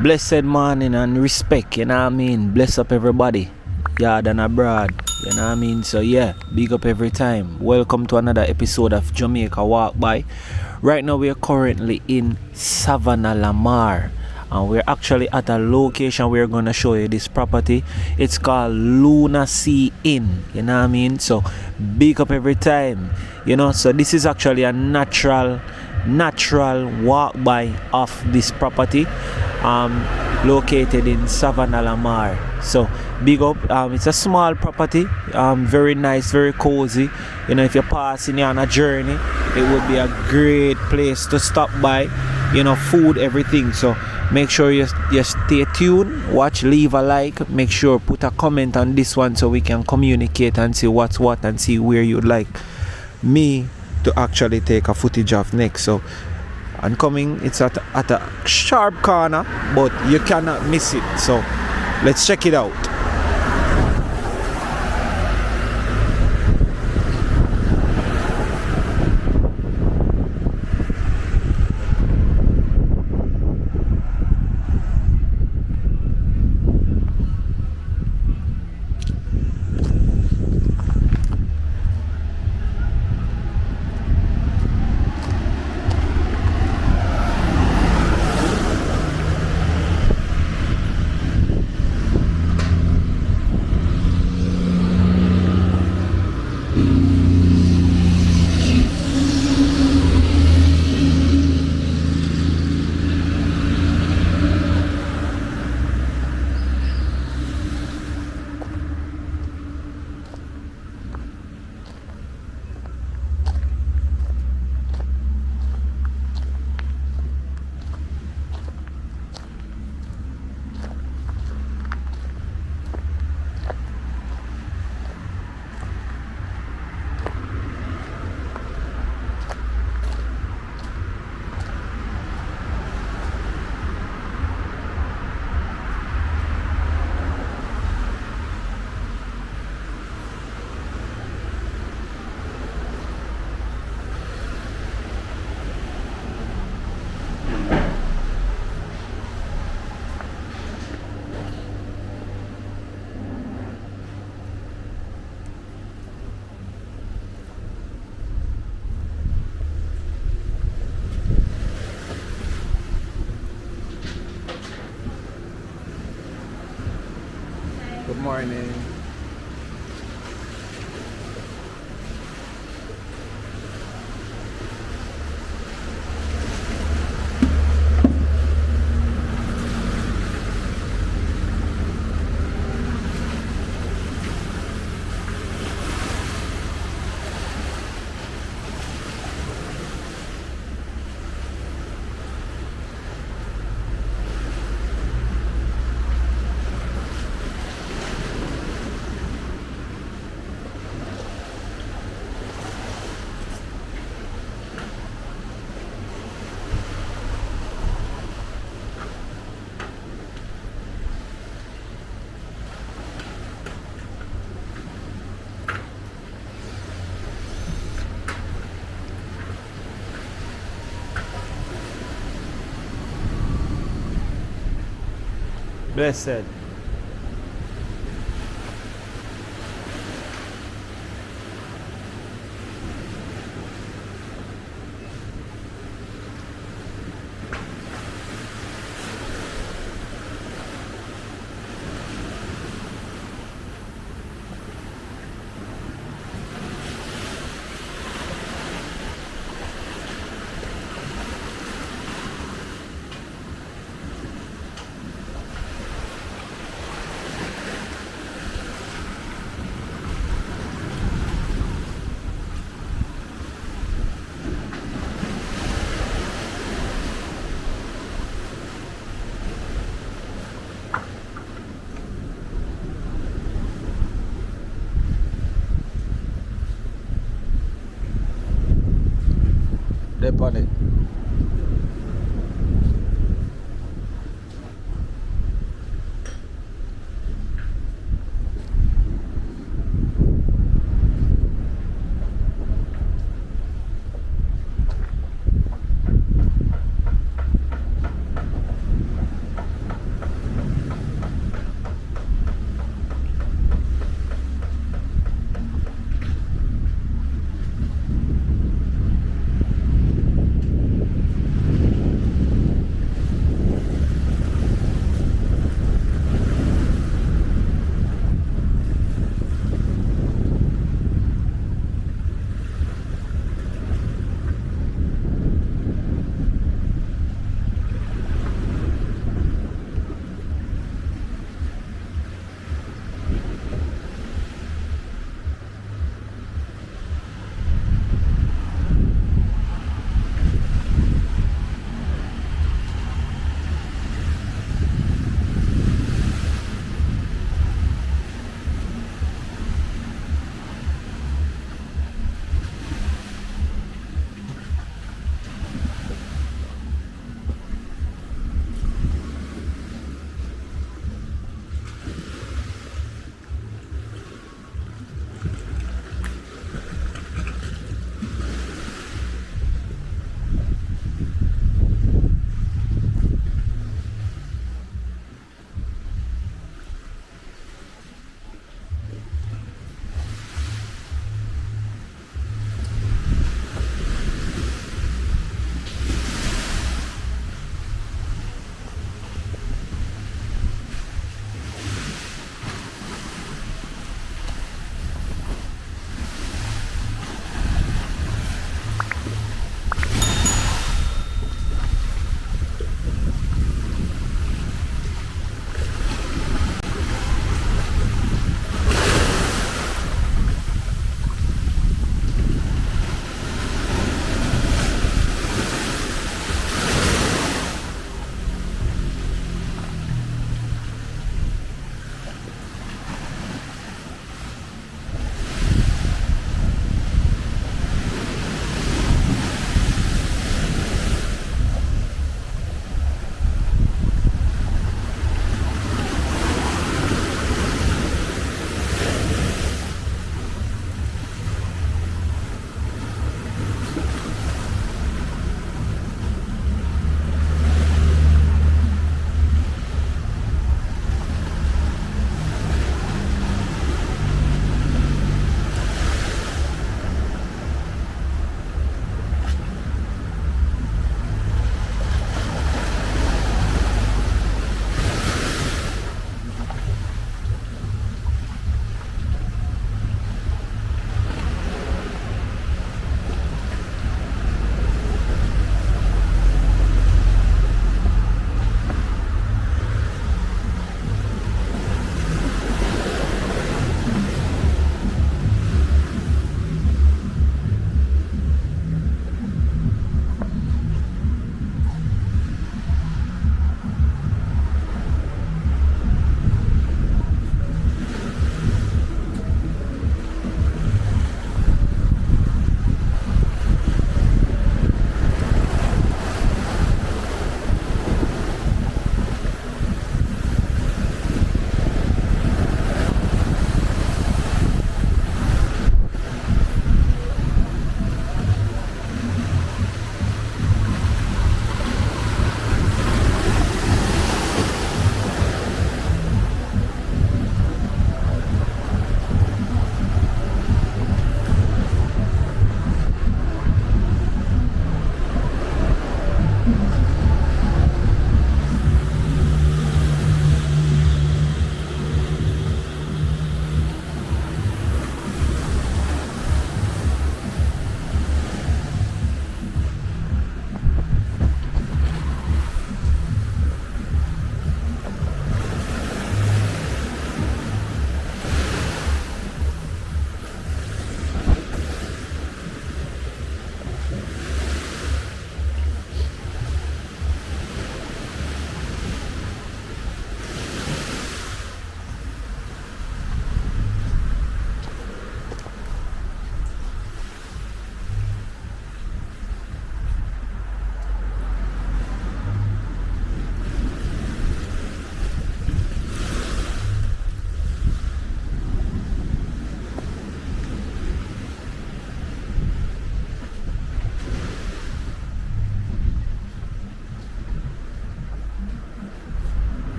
Blessed morning and respect, you know what I mean? Bless up everybody, yard and abroad, you know what I mean? So yeah, big up every time. Welcome to another episode of Jamaica Walk By. Right now we are currently in Savannah Lamar, and we're actually at a location we're gonna show you this property. It's called Luna Sea Inn, you know what I mean? So big up every time, you know. So this is actually a natural walk by of this property, located in Savannah Lamar. So big up. It's a small property, very nice, very cozy. You know, if you're passing, you're on a journey, it would be a great place to stop by. You know, food, everything. So make sure you stay tuned, watch, leave a like, make sure put a comment on this one so we can communicate and see what's what and see where you'd like me to actually take a footage of next. So and coming, it's at a sharp corner, but you cannot miss it. So let's check it out. Good morning. Blessed. Step on it.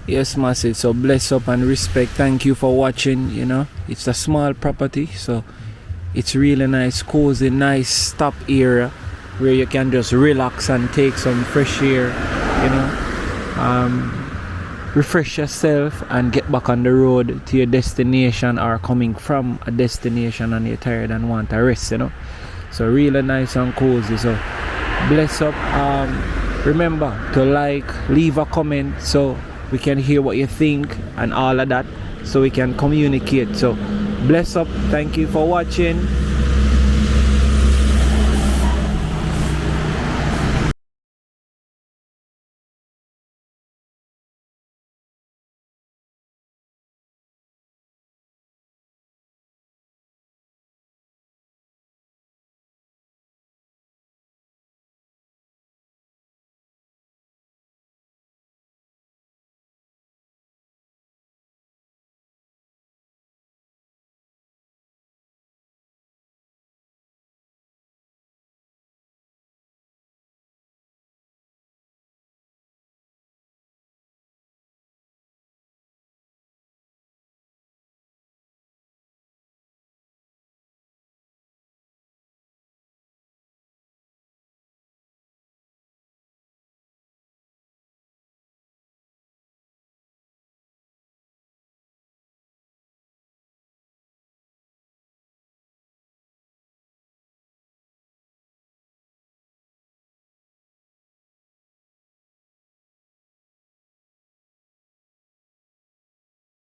Yes, massive. So bless up and respect. Thank you for watching. You know, it's a small property, so it's really nice, cozy, nice stop area where you can just relax and take some fresh air. You know, refresh yourself and get back on the road to your destination, or coming from a destination and you're tired and want a rest. You know, so really nice and cozy. So bless up. Remember to like, leave a comment so we can hear what you think and all of that, so we can communicate. So bless up. Thank you for watching.